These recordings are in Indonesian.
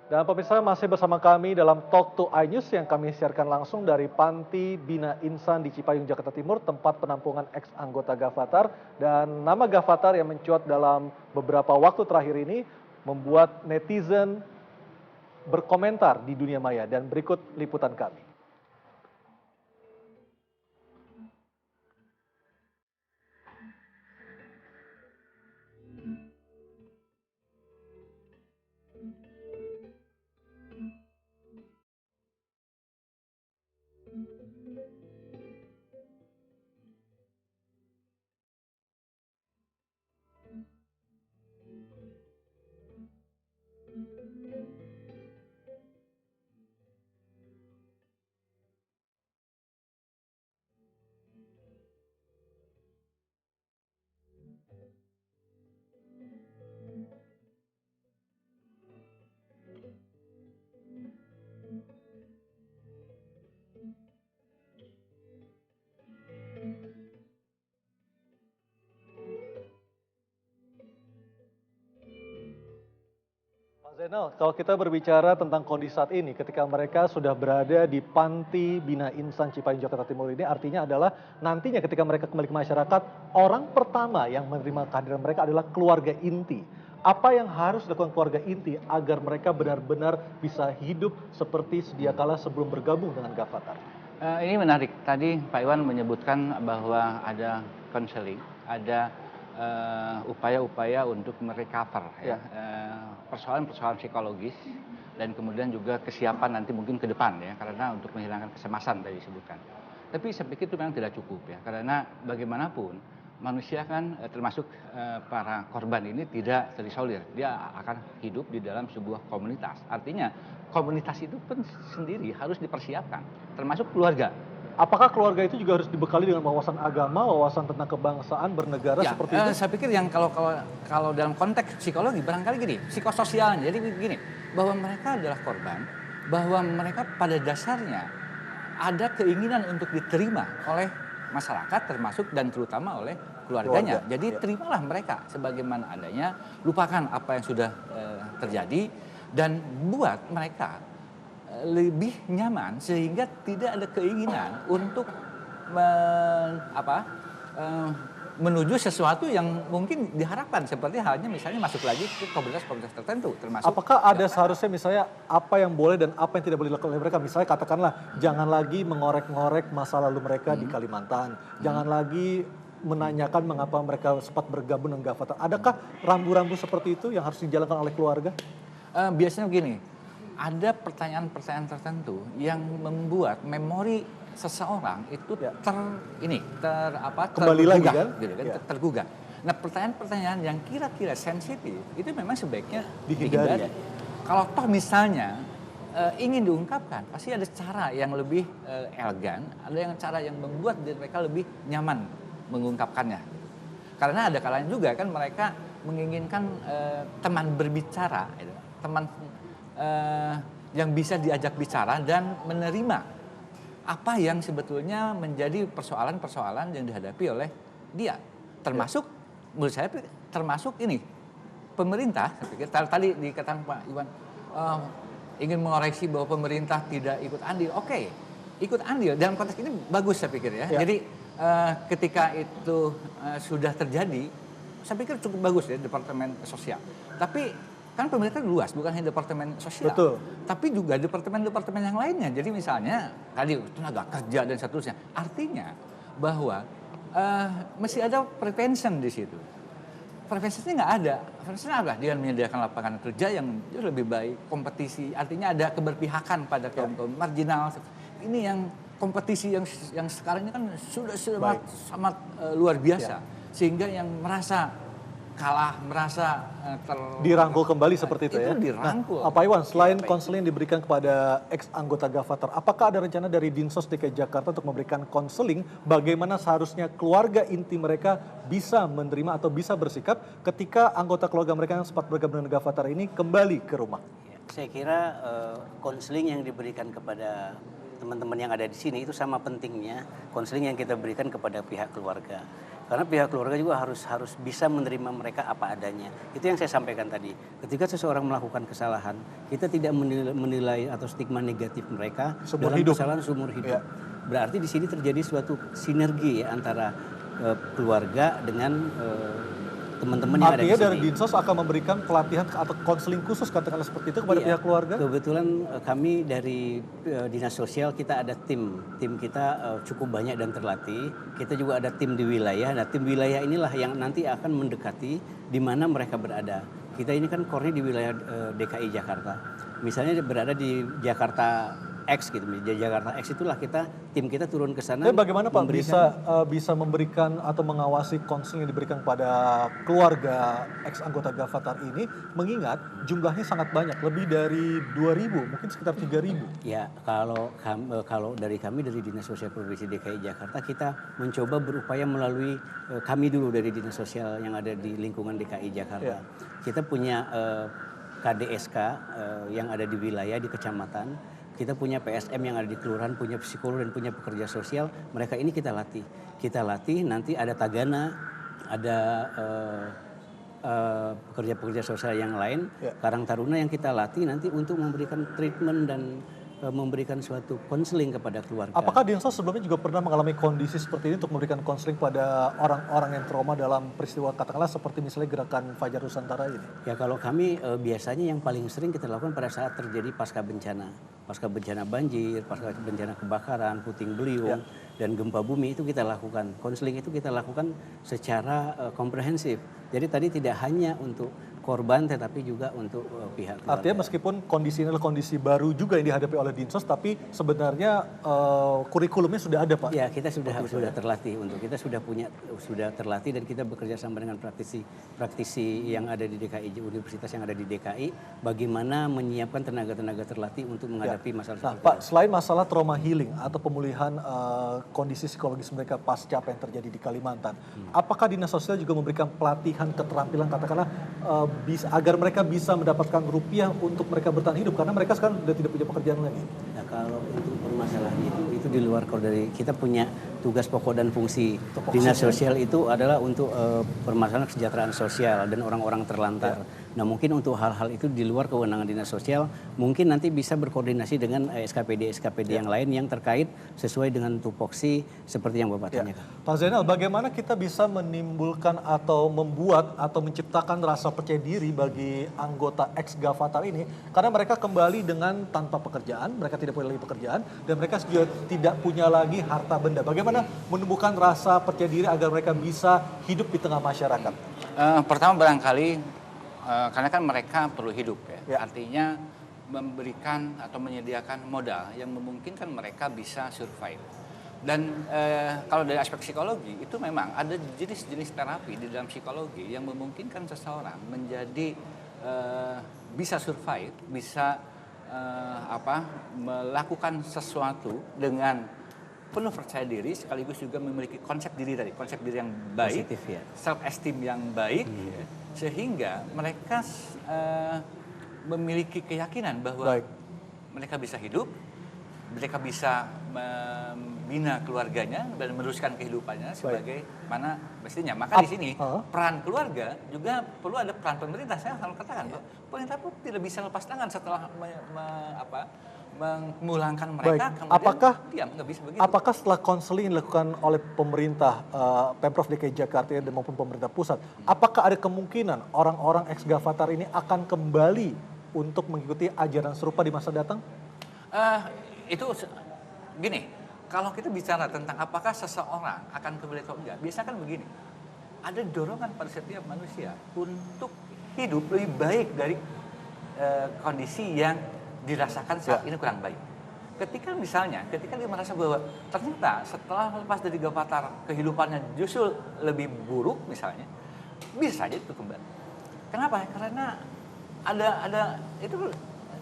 Dan pemirsa masih bersama kami dalam Talk to iNews yang kami siarkan langsung dari Panti Bina Insan di Cipayung, Jakarta Timur, tempat penampungan ex-anggota Gavatar. Dan nama Gavatar yang mencuat dalam beberapa waktu terakhir ini membuat netizen berkomentar di dunia maya. Dan berikut liputan kami. Zainal, kalau kita berbicara tentang kondisi saat ini, ketika mereka sudah berada di Panti Bina Insan Cipayung, Jakarta Timur ini, artinya adalah nantinya ketika mereka kembali ke masyarakat, orang pertama yang menerima kehadiran mereka adalah keluarga inti. Apa yang harus dilakukan keluarga inti agar mereka benar-benar bisa hidup seperti sedia kala sebelum bergabung dengan Gavatar? Ini menarik. Tadi Pak Iwan menyebutkan bahwa ada konseling, ada upaya-upaya untuk merecover ya, persoalan-persoalan psikologis dan kemudian juga kesiapan nanti mungkin ke depan ya, karena untuk menghilangkan kecemasan tadi disebutkan. Tapi saya pikir itu memang tidak cukup ya, karena bagaimanapun manusia kan termasuk para korban ini tidak terisolir, dia akan hidup di dalam sebuah komunitas. Artinya komunitas itu pun sendiri harus dipersiapkan, termasuk keluarga. Apakah keluarga itu juga harus dibekali dengan wawasan agama, wawasan tentang kebangsaan, bernegara Ya, seperti itu? saya pikir yang kalau dalam konteks psikologi barangkali gini, psikososialnya. Jadi begini, bahwa mereka adalah korban, bahwa mereka pada dasarnya ada keinginan untuk diterima oleh masyarakat termasuk dan terutama oleh keluarganya. Jadi terimalah mereka sebagaimana adanya, lupakan apa yang sudah terjadi dan buat mereka lebih nyaman sehingga tidak ada keinginan untuk menuju sesuatu yang mungkin diharapkan seperti halnya misalnya masuk lagi ke komunitas-komunitas tertentu termasuk. Apakah ada seharusnya misalnya apa yang boleh dan apa yang tidak boleh dilakukan oleh mereka? Misalnya katakanlah jangan lagi mengorek-ngorek masa lalu mereka di Kalimantan, jangan lagi menanyakan mengapa mereka sempat bergabung dengan Gavatar. Adakah rambu-rambu seperti itu yang harus dijalankan oleh keluarga? Biasanya begini, ada pertanyaan-pertanyaan tertentu yang membuat memori seseorang itu Kembali lagi kan? gitu kan, tergugah. Nah, pertanyaan-pertanyaan yang kira-kira sensitif itu memang sebaiknya dihindari. Kalau toh misalnya ingin diungkapkan, pasti ada cara yang lebih elegan, ada yang cara yang membuat mereka lebih nyaman mengungkapkannya. Karena ada kalanya juga kan mereka menginginkan teman berbicara, teman yang bisa diajak bicara dan menerima apa yang sebetulnya menjadi persoalan-persoalan yang dihadapi oleh dia. Termasuk, menurut saya termasuk ini, pemerintah, saya pikir tadi dikatakan Pak Iwan, ingin mengoreksi bahwa pemerintah tidak ikut andil. Oke, ikut andil, dalam konteks ini bagus saya pikir ya. Jadi ketika itu sudah terjadi, saya pikir cukup bagus ya Departemen Sosial. Tapi kan pemerintah luas, bukan hanya Departemen Sosial. Betul. Tapi juga departemen-departemen yang lainnya. Jadi misalnya tadi tenaga kerja dan seterusnya. Artinya bahwa mesti ada prevention di situ. Preventionnya nggak ada. Prevention apa? Dengan menyediakan lapangan kerja yang lebih baik, kompetisi. Artinya ada keberpihakan pada kaum-kaum marginal. Ini yang kompetisi yang sekarang ini kan sudah sangat luar biasa. Sehingga yang merasa kalah, merasa dirangkul kembali seperti itu ya. Dirangkul. Nah, Pak Iwan, selain konseling diberikan kepada ex-anggota Gavatar, apakah ada rencana dari Dinsos DKI Jakarta untuk memberikan konseling bagaimana seharusnya keluarga inti mereka bisa menerima atau bisa bersikap ketika anggota keluarga mereka yang sempat bergabung dengan Gavatar ini kembali ke rumah? Saya kira konseling yang diberikan kepada teman-teman yang ada di sini itu sama pentingnya konseling yang kita berikan kepada pihak keluarga. Karena pihak keluarga juga harus bisa menerima mereka apa adanya. Itu yang saya sampaikan tadi. Ketika seseorang melakukan kesalahan, kita tidak menilai atau stigma negatif mereka Seumur dalam hidup. kesalahan seumur hidup. Ya. Berarti di sini terjadi suatu sinergi ya, antara keluarga dengan teman-teman yang ada di Artinya sini. dari Dinsos akan memberikan pelatihan atau konseling khusus katakanlah seperti itu kepada Iya, pihak keluarga? Kebetulan kami dari Dinas Sosial kita ada tim kita cukup banyak dan terlatih. Kita juga ada tim di wilayah. Nah, tim wilayah inilah yang nanti akan mendekati di mana mereka berada. Kita ini kan core di wilayah DKI Jakarta. Misalnya berada di Jakarta X gitu, di Jakarta X itulah tim kita turun ke sana. Tapi bagaimana Pak bisa memberikan atau mengawasi konseling yang diberikan pada keluarga ex anggota Gavatar ini, mengingat jumlahnya sangat banyak, lebih dari 2.000, mungkin sekitar 3.000. Ya, kalau dari Dinas Sosial Provinsi DKI Jakarta, kita mencoba berupaya melalui kami dulu dari Dinas Sosial yang ada di lingkungan DKI Jakarta. Ya. Kita punya KDSK yang ada di wilayah, di kecamatan. Kita punya PSM yang ada di kelurahan, punya psikolog dan punya pekerja sosial. Mereka ini kita latih. Kita latih, nanti ada tagana, ada pekerja-pekerja sosial yang lain, Karang Taruna yang kita latih nanti untuk memberikan treatment dan memberikan suatu konseling kepada keluarga. Apakah Dinsos sebelumnya juga pernah mengalami kondisi seperti ini untuk memberikan konseling pada orang-orang yang trauma dalam peristiwa katakanlah seperti misalnya gerakan Fajar Nusantara ini? Ya, kalau kami biasanya yang paling sering kita lakukan pada saat terjadi pasca bencana banjir, pasca bencana kebakaran, puting beliung, dan gempa bumi, itu kita lakukan. Konseling itu kita lakukan secara komprehensif. Jadi tadi tidak hanya untuk korban tetapi juga untuk pihak keluarga. Artinya meskipun kondisi ini adalah kondisi baru juga yang dihadapi oleh Dinsos, tapi sebenarnya kurikulumnya sudah ada Pak? Ya, kita sudah terlatih kita sudah terlatih dan kita bekerja sama dengan praktisi yang ada di DKI, universitas yang ada di DKI, bagaimana menyiapkan tenaga-tenaga terlatih untuk menghadapi masalah Nah, seperti Pak, selain masalah trauma healing atau pemulihan kondisi psikologis mereka pasca apa yang terjadi di Kalimantan, apakah Dinas Sosial juga memberikan pelatihan keterampilan katakanlah agar mereka bisa mendapatkan rupiah untuk mereka bertahan hidup karena mereka sekarang sudah tidak punya pekerjaan lagi? Nah, kalau untuk permasalahan itu di luar dari kita punya tugas pokok dan fungsi Dinas Sosial itu adalah untuk permasalahan kesejahteraan sosial dan orang-orang terlantar. Nah, mungkin untuk hal-hal itu di luar kewenangan Dinas Sosial, mungkin nanti bisa berkoordinasi dengan SKPD yang lain yang terkait sesuai dengan tupoksi seperti yang Bapak tanyakan. Pak Zainal, bagaimana kita bisa menimbulkan atau membuat atau menciptakan rasa percaya diri bagi anggota ex-Gavatar ini karena mereka kembali dengan tanpa pekerjaan, mereka tidak punya lagi pekerjaan dan mereka juga tidak punya lagi harta benda. Bagaimana menumbuhkan rasa percaya diri agar mereka bisa hidup di tengah masyarakat? Pertama barangkali karena kan mereka perlu hidup ya. Artinya memberikan atau menyediakan modal yang memungkinkan mereka bisa survive. Dan kalau dari aspek psikologi itu memang ada jenis-jenis terapi di dalam psikologi yang memungkinkan seseorang menjadi bisa survive, bisa melakukan sesuatu dengan penuh percaya diri sekaligus juga memiliki konsep diri yang baik, Positif, ya. self esteem yang baik, sehingga mereka memiliki keyakinan bahwa mereka bisa hidup, mereka bisa membina keluarganya dan meneruskan kehidupannya sebagai mana mestinya. Maka di sini peran keluarga juga perlu ada peran pemerintah. Saya selalu katakan bahwa pemerintah pun tidak bisa lepas tangan setelah memulangkan mereka, kemudian diam, nggak bisa begitu. Apakah setelah konseling yang dilakukan oleh pemerintah, Pemprov DKI Jakarta dan maupun pemerintah pusat, apakah ada kemungkinan orang-orang ex-Gavatar ini akan kembali untuk mengikuti ajaran serupa di masa datang? Itu gini, kalau kita bicara tentang apakah seseorang akan kembali atau enggak, biasanya kan begini, ada dorongan pada setiap manusia untuk hidup lebih baik dari kondisi yang dirasakan saat ini kurang baik. Ketika dia merasa bahwa ternyata setelah lepas dari Gavatar kehidupannya justru lebih buruk misalnya, bisa saja itu kembali. Kenapa? Karena ada itu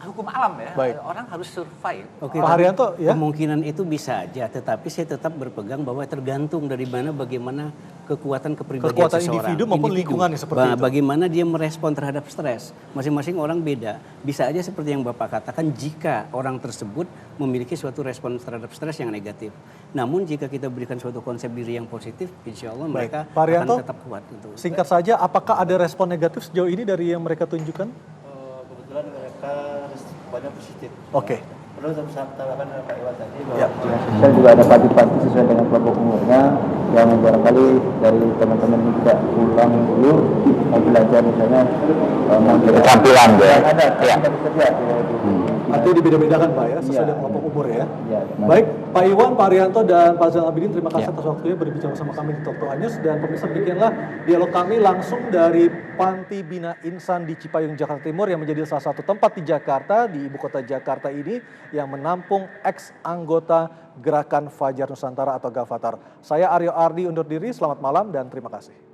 hukum alam ya. Baik. Orang harus survive. Oke, Pak tapi Haryanto, ya? kemungkinan itu bisa aja, tetapi saya tetap berpegang bahwa tergantung dari mana bagaimana kekuatan kepribadian Kekuatan seseorang. individu maupun lingkungan ya, seperti itu. Bagaimana dia merespon terhadap stres. Masing-masing orang beda. Bisa aja seperti yang Bapak katakan jika orang tersebut memiliki suatu respon terhadap stres yang negatif. Namun jika kita berikan suatu konsep diri yang positif, insya Allah mereka Pak Haryanto, akan tetap kuat. Gitu. Singkat saja, apakah ada respon negatif sejauh ini dari yang mereka tunjukkan? Kebetulan mereka banyak positif. Oke. Perlu saya tambahkan Pak Iwan tadi bahwa Ya. dinas sosial juga ada panti-panti sesuai dengan kelompok umurnya yang barangkali dari teman-teman ini juga pulang dulu mau belajar misalnya Keterampilan ya. ada Ya. kerja Artinya dibeda-bedakan Pak ya, sesuai Iya. dengan kelompok umur ya. Ya, Baik, Pak Iwan, Pak Haryanto, dan Pak Zainal Abidin, terima kasih atas waktunya berbicara bersama kami di Talk to News. Dan pemirsa, demikianlah dialog kami langsung dari Panti Bina Insan di Cipayung, Jakarta Timur yang menjadi salah satu tempat di Jakarta, di ibu kota Jakarta ini yang menampung ex-anggota Gerakan Fajar Nusantara atau Gavatar. Saya Aryo Ardi undur diri, selamat malam dan terima kasih.